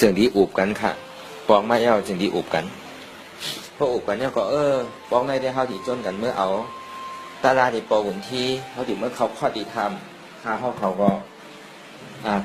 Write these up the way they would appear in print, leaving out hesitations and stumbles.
จึงที่อุบกันค่ะปองมาเย้าจึงที่อุบกันพออุบกันเนี่ยก็ปองในได้เขาที่จนกันเมื่อเอาตาลาที่ปอวุ่นที่เขาที่เมื่อเขาข้อดีทำค่าเขาก็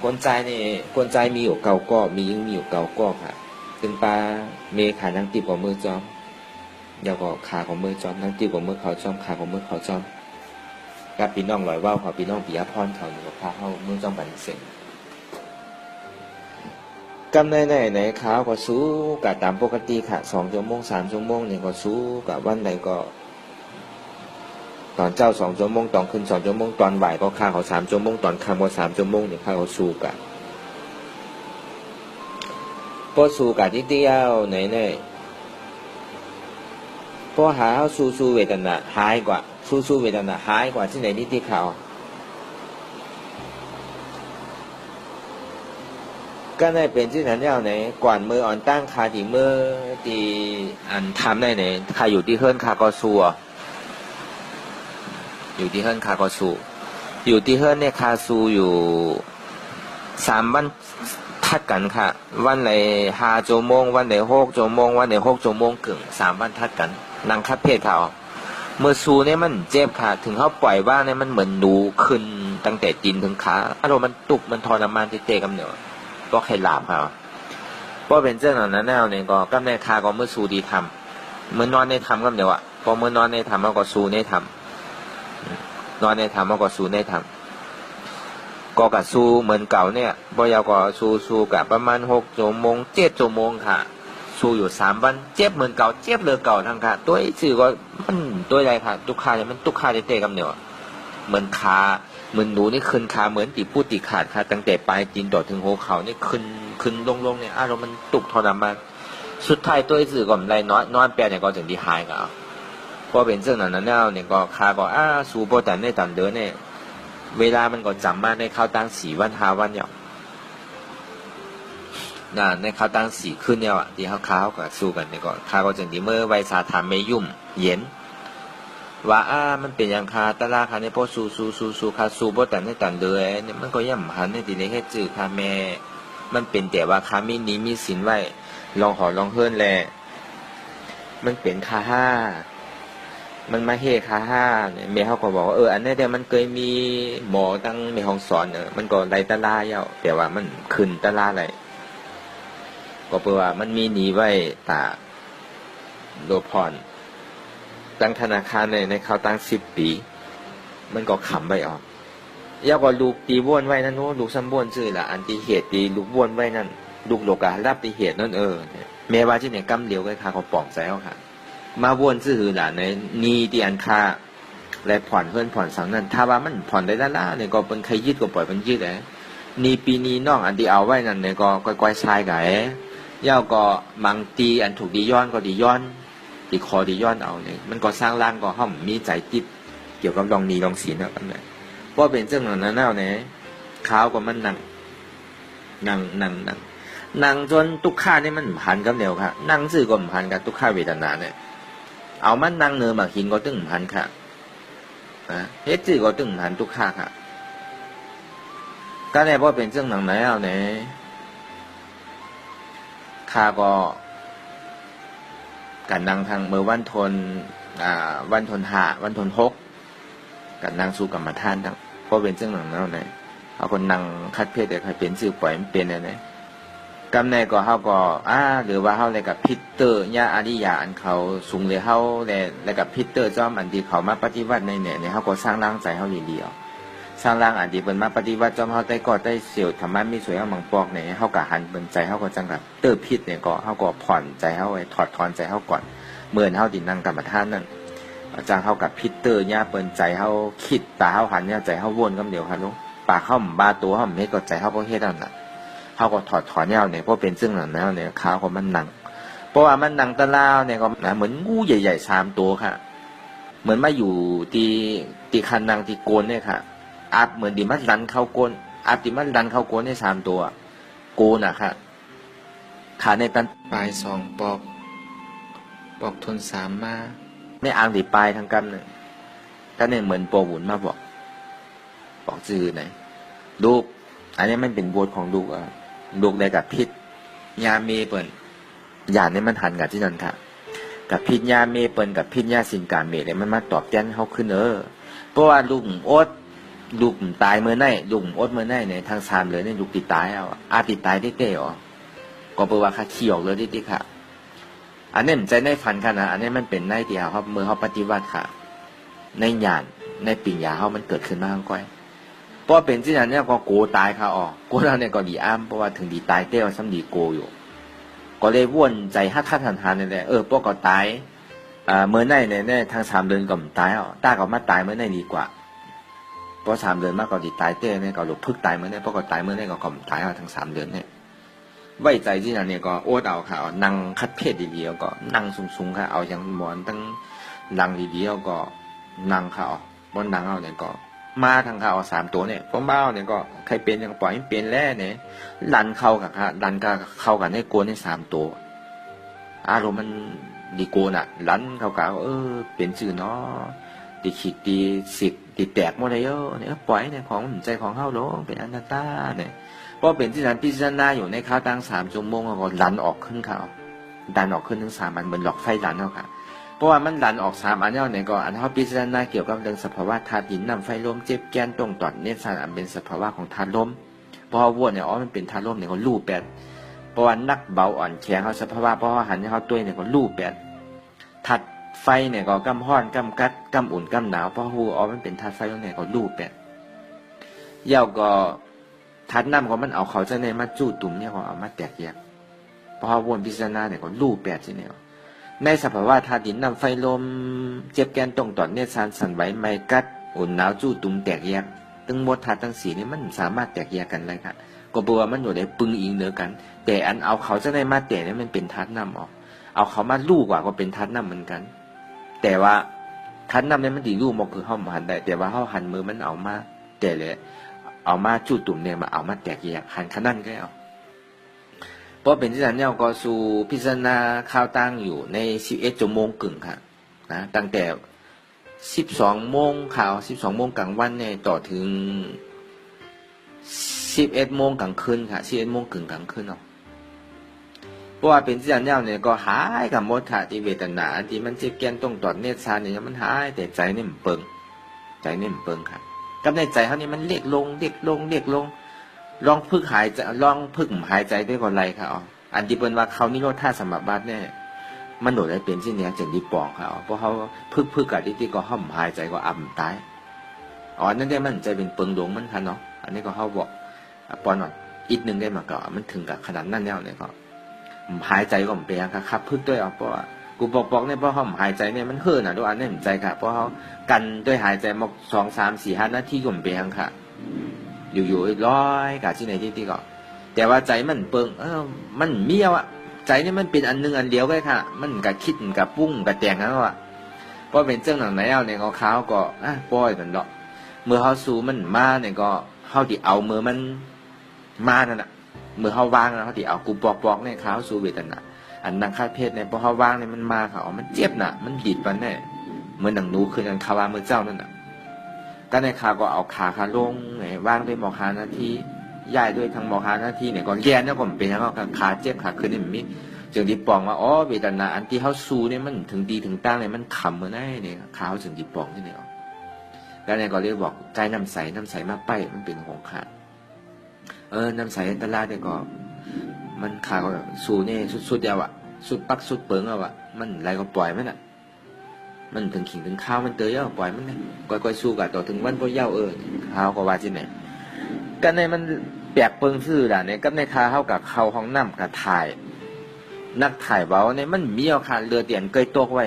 กวนใจนี่กวนใจมีอยู่เก่าก็มียิ่งมีอยู่เก่าก็ค่ะถึงปลาเมขานังตีบกับมือจอมเดี๋ยวก็ขาของมือจอมนังตีบกับมือเขาจอมขาของมือเขาจอมกับพี่น้องลอยว่าวเขาพี่น้องปิยพรเขาอยู่กับพาเขามือจอมบันเสงกำในขาก็สู้กับตามปกติค่ะ2 ชั่วโมง3 ชั่วโมงเนี่ยก็สู้กับวันใดก็ตอนเจ้า2 ชั่วโมงตอนขึ้น2 ชั่วโมงตอนบ่ายก็ค่าเขา3 ชั่วโมงตอนค่ำก็3 ชั่วโมงเนี่ยค่าเขาสู้กับพอสู้กับที่เดียวไหนพอหาสู้เวทนาหายกว่าสู้เวทนาหายกว่าที่ไหนที่เขาก็ได้เป็นที่นั้นแล้วไหนก่อนมืออ่อนตั้งคาที่มือที่อันทำได้ไหนคาอยู่ที่เฮิร์นคาก็สู้อยู่ที่เฮิร์นคาก็สู้อยู่ที่เฮิร์นเนี่ยคาสู้อยู่3 วันทัดกันค่ะวันไหน5 ชั่วโมงวันไหน6 ชั่วโมงวันไหน6 ชั่วโมงกึ่ง3 วันทัดกันนั่งคับเพศเขาเมื่อสู้เนี่ยมันเจ็บค่ะถึงเขาปล่อยว่าเนี่ยมันเหมือนหนูขึ้นตั้งแต่ตีนถึงขาอารมณ์มันตุกมันทรมานเตะๆกันเนาะก็ใครหลาบเขาเพราะเป็นเจ้าหน้านั้นแล้วเนี่ยก็กำในคาก็เมื่อสู้ดีทำเมื่อนอนในทำก็เดี๋ยวพอเมื่อนอนในทำมันก็สู้ในทำนอนในทำมันก็สู้ในทำก็กับสู้เหมือนเก่าเนี่ยบ่ยาวก็สู้กับประมาณ6 ชั่วโมง7 ชั่วโมงค่ะสู้อยู่3 วันเจ็บเหมือนเก่าเจ็บเลยเก่าทั้งค่ะตัวสื่อก็มันตัวใหญ่ค่ะตุกขาเนี่ยมันตุกขาเตะๆกันเดี๋ยวเหมือนขาเหมือนหนูนี่ขึ้นขาเหมือนตีพูดตีขาดค่ะตั้งแต่ปลายตีนดอดถึงหัวเข่านี่ขึ้นลงเนี่ยอารมณ์มันตุกทรมานสุดท้ายตัวสื่อก็ไม่ได้นอนแปรเนี่ยก็ถึงที่หายกันพอเป็นเรื่องนั้นแล้วเนี่ยก็ขาก็สู้โปรแต่ในตอนเดินเนี่ยเวลามันก็จำมาในเข้าตั้ง4 วัน5 วันเนี่ยในเข้าตั้ง4 ขึ้นเนี่ยที่เขาก็สู้กันเนี่ยก็ขาก็จึงที่เมื่อไวสาธรรมไม่ยุ่มเย็นว่ามันเป็นอย่างคาตลาคาในพอสู้คาสู้บ่แต่ในตันเลยเนี่ยมันก็ย่ำหันในที่ในแค่จื้อคาแม่มันเป็นแต่ว่าคามีนี้มีศีลไว้ลองหอลองเฮิรนแลมันเป็นคา5มันมาเฮคา5เนี่ยแม่เขาก็บอกว่าอันนี้เดี๋ยวมันเคยมีหมอตั้งแม่ห้องสอนมันก็ไล่ตลาเย้าแต่ว่ามันขึ้นตลาอะไรก็เพราะว่ามันมีหนีไว้ตาโลพรตั้งธนาคารในเขาตั้ง10 ปีมันก็ขำไปออกยาวก็ลูกตีบ้วนไว้นั่นโน้ลูกซ้ำบ้วนชื่อละอันตีเหตุตีลูกบ้วนไว้นั่นลูกโลการับตีเหตุนั่นแม้ว่าที่เนี่ยกำเหลียวก็ค่ะเขาป่องใจเอาค่ะมาบ้วนชื่อละในนี่ที่อันค่าและผ่อนเพื่อนผ่อนสังนั่นถ้าว่ามันผ่อนได้ล่าเนี่ยก็เป็นใครยืดก็ปล่อยมันยืดเลยนี่ปีนี้น้องอันที่เอาไว้นั่นเนี่ยก็ก้อยๆชายไก่ยาวก็บางตีอันถูกดีย้อนก็ดีย้อนตีคอดีย้อนเอาเนี่ยมันก็สร้างร่างก็ห้อมมีใจติดเกี่ยวกับลองนีลองศีลนะครับเนี่ยเพราะเป็นเรื่องนั้นแล้วเนี่ยขาวก็มันนั่งจนตุกข้านี่มันพันกับเดียวค่ะนั่งซื่อก็พันกับตุกข้าเวทนาเนี่ยเอามันนั่งเนื้อมาหินก็ตึงพันค่ะเฮ็ดซื่อก็ตึงพันตุกข้าค่ะก็เนี่ยเพราะเป็นเรื่องนั้นแล้วเนี่ยข้าก็การนั่งทางเมื่อวันทน5วันทน6การนั่งสู้กับมาท่านทั้งเพราะเป็นเรื่องนั้นแล้วเนี่ยเอาคนนั่งคัดเพศแต่ใครเป็นสื่อปล่อยมันเป็นอะไรกำในก็เขาก็หรือว่าเขาเลยกับพิเตอร์ญาอริยาอันเขาสูงเลยเขาเลยกับพิเตอร์จอมอันที่เขามาปฏิวัติในเนี่ยเขาก็สร้างร่างใจเขาเดียวสร้างร่างอันที่เป็นมาปฏิวัติจอมเขาได้กอดได้เสียวธรรมะมีสวยเอามังปอกเนี่ยเขาก็หันเป็นใจเขาก็จังกับเตอร์พิษเนี่ยก็เขาก็ผ่อนใจเขาไว้ถอดถอนใจเขาก่อนเมื่อเขาดินนั่งกรรมฐานนั่นอาจารย์เขากับพิเตอร์ญาเปินใจเขาคิดตาเขาหันเนี่ยใจเขาวนก็เดียวครับลูกปากเขาบาตัวเขาไม่ก็ใจเขาเพราะเหตุนั้นน่ะเขาก็ถอดถอนเนี่ยเนี่ยเพราะเป็นซึ่งนั้นแล้วเนี่ยขาเขามันหนังเพราะว่ามันหนังตะลาวเนี่ยก็เหมือนงูใหญ่ๆ3 ตัวค่ะเหมือนมาอยู่ตีคันนางตีโกนเนี่ยค่ะอาบเหมือนดิมัดรันเข้าโกนอาบดิมัดรันเข้าโกนได้3 ตัวโกนอ่ะค่ะขาในปันปลาย2 ปอกทน3มาไม่อ่างตีปลายทางกำเนี่ยก็เนี่ยเหมือนโปรบุญมาบอกจื่อไหนลูกอันนี้มันเป็นบทของลูกได้กับพิษ ยาเมเปิ่นยาเนี่ยมันหันกับที่นั่นค่ะกับพิญญาเมเปิ่นกับพิญญาสินกาเมเนี่ยมันมาตอบแทนเฮาขึ้นเพราะว่าลูกโอ๊ตลูกตายเมื่อไหร่ลูกโอ๊ตเมื่อไหร่เนี่ยทางซามเลยเนี่ยลูกติดตายเอาอาติดตายได้เต้อ๋อก็แปลว่าค่าขี้ออกเลยดิค่ะอันนี้มันใจในฝันค่ะนะอันนี้มันเป็นในเดียวครับเมื่อเขาปฏิวัติค่ะในญาณในปิญญาเขามันเกิดขึ้นมาก้อยเพราะเป็นที่นั้นเนี่ยก็โกตายค่ะอ๋อโกเราเนี่ยก็ดีอ้ามเพราะว่าถึงดีตายเต้ว่าซ้ำดีโกอยู่ก็เลยว่นใจฮัททันนี่แหละพวกก็ตายเมื่อไหร่เนี่ยทาง3 เดือนก็ตายอ๋อตาก็มาตายเมื่อไหร่ดีกว่าเพราะ3 เดือนมากก็ดีตายเต้เนี่ยก็หลุดพึกตายเมื่อไหร่เพราะก็ตายเมื่อไหร่ก็ตายเอาทั้ง3 เดือนเนี่ยไว้ใจที่นั่นเนี่ยก็โอ้เอาค่ะนั่งคัดเพศดีๆก็นั่งสูงๆค่ะเอาอย่างหมอนตั้งนั่งดีๆก็นั่งค่ะบนนั่งเอาเนี่ยก็มาทางเขา3 ตัวเนี่ยพวกเบ้าเนี่ยก็ใครเป็นยังปล่อยให้เป็นแล้วเนี่ยดันเข้ากับค่ะดันก็เข้ากันให้โกนให้3 ตัวอารมณ์มันดีโกนอ่ะดันเข้ากับเป็นชื่อเนาะตีขีดตีสิกตีแตกหมดเลยเนี่ยปล่อยเนี่ยของใจของเข้าลงเป็นอนัตตาเนี่ยเพราะเป็นที่นั้นพิจารณาอยู่ในข้าวตั้ง3 ชั่วโมงก็ดันออกขึ้นเขาดันออกขึ้นถึง3 อันเหมือนหลอกไฟดันเขาค่ะเพราะว่ามันดันออก3 อันเนี่ยก็อันเขาพิจารณาเกี่ยวกับเรื่องสภาวะธาตุดินน้ำไฟลมเจ็บแกนตรงตอดเนี่ยสารเป็นสภาวะของธาตุลมเพราะว่าวัวเนี่ยมันเป็นธาตุลมเนี่ยก็รูป8เพราะว่านักเบาอ่อนแข็งเขาสภาวะเพราะว่าหันเขาตัวเนี่ยก็รูป8ธาตุไฟเนี่ยก็กำห้อนกำกัดกำอุ่นกำหนาวเพราะหัวมันเป็นธาตุไฟเนี่ยก็รูป8เย่าก็ธาตุน้ำของมันเอาเขาจะในมาจู้ตุ่มเนี่ยเขาเอามาแตกแยกเพราะว่าวนพิจารณาเนี่ยก็รูป8ใช่ไหมในสภาวะธาตุดินน้ำไฟลมเจ็บแกนตรงตอดเนี่ยสั่นไหวไม่กัดอุ่นหนาวจู้ตุ่มแตกแยกตั้งหมดธาตุทั้ง4นี่มันสามารถแตกแยกกันเลยค่ะก็บอกว่ามันอยู่ในปึงอิงเหนือกันแต่อันเอาเขาจะในมาแตกเนี่ยมันเป็นธาตุน้ำออกเอาเขามาลู่กว่าก็เป็นธาตุน้ำเหมือนกันแต่ว่าธาตุน้ำเนี่ยมันดีลู่มอกคือเข้าหันได้แต่ว่าเข้าหันมือมันเอามาแต่เลยเอามาจู้ตุ่มเนี่ยมาเอามาแตกแยกหันขนั่นก็เอาเพราะเป็นที่นั้นเนี่ยก็สู่พิจารณาข้าวตั้งอยู่ใน11 ชั่วโมงครึ่งค่ะนะตั้งแต่12 โมงข่าว12 โมงกลางวันเนี่ยต่อถึง11 โมงกลางคืนค่ะ11 โมงครึ่งกลางคืนเนาะเพราะว่าเป็นที่นั้นเนี่ยก็หายกับหมดค่ะที่เวทนาที่มันเจ็บแกนตรงตอดเนตรชาเนี่ยมันหายแต่ใจเนี่ยมันเปิงใจเนี่ยมันเปิงค่ะกับในใจเขานี่มันเรียกลงลองพึกหายใจลองพึกหายใจด้วยก่อนไรค่ะอันที่เป็นว่าเขานิโรธาสมาบัติเนี่ยมันโดดได้เป็นที่เนี้ยจึงดีปองค่ะเพราะเขาพึกกับที่ก็ห้อมหายใจก็อ่ำตายนั่นได้มันใจเป็นเปิงหลงมันค่ะเนาะอันนี้ก็เขาบอกปอนอดอีกนึงได้มาก็มันถึงกับขนาดนั้นแล้วเนี่ยก็หายใจก็ไม่เป็นครับพึกด้วยเพราะว่ากูบอกเนี่ยเพราะเขาหายใจเนี่ยมันเฮิร์นด้วยอันนี้ผมใจค่ะเพราะเขากันด้วยหายใจมา2, 3, 4, 5 นาทีก็ไม่เป็นค่ะอยู่ร้อยกับที่ไหนที่ก็แต่ว่าใจมันเปิงมันเมียวใจนี่มันเป็นอันนึงอันเดียวกันค่ะมันกับคิดกับปุ้งกับแต่งนั่นว่ะเพราะเป็นเจ้าหนังไหนเอาเนี่ยเขาก็ปล่อยมันเนาะเมื่อเขาสู้มันมาเนี่ยก็เขาที่เอามือมันมานั่นแหะเมื่อเขาวางแล้วเขาที่เอากูบอกเนี่ยเขาสู้เวทนาอันนังคาเพศเนี่ยพอเขาวางเนี่ยมันมาเขามันเจ็บน่ะมันดิดมันเนี่ยเหมือนหนังนูคือกันคาวามือเจ้านั่นน่ะก็ในขาก็เอาขาลงวางด้วยหมอขาหน้าที่ย้ายด้วยทางหมอขาหน้าที่เนี่ยก็แย่เนี่ยก็เป็นแล้วก็ขาเจ็บขาขึ้นนี่มันมีจึงดีปองว่าเวทนาอันที่เขาสู้เนี่ยมันถึงดีถึงตั้งเนี่ยมันขำเหมือนไอ้เนี่ยขาเขาถึงดีปองที่เนี่ยก็ในก็เรียกบอกใจน้ำใสมากไปมันเป็นของขาดน้ำใสตลาดเนี่ยก็มันขาก็สู้เนี่ยสุดๆเดียวสุดปักสุดเปิงมันอะไรก็ปล่อยมันมันถึงขิงถึงข้าวมันเตยปล่อยมันเนี่ยก้อยสู้กับต่อถึงวันก็เย้าข้าวก็ว่าที่ไหนกันในมันแปลกเปิงซื่อด่าเนี่ยกับในคาเข้ากับเขาห้องน้ำกับถ่ายนักถ่ายเบาเนี่ยมันมีเอาค่ะเรือเตียนเกยตกไว้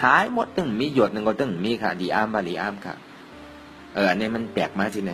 หายหมดตึงมีหยดหนึ่งก็ตึงมีค่ะดีอ้ามค่ะอันนี้มันแปลกมากที่ไหน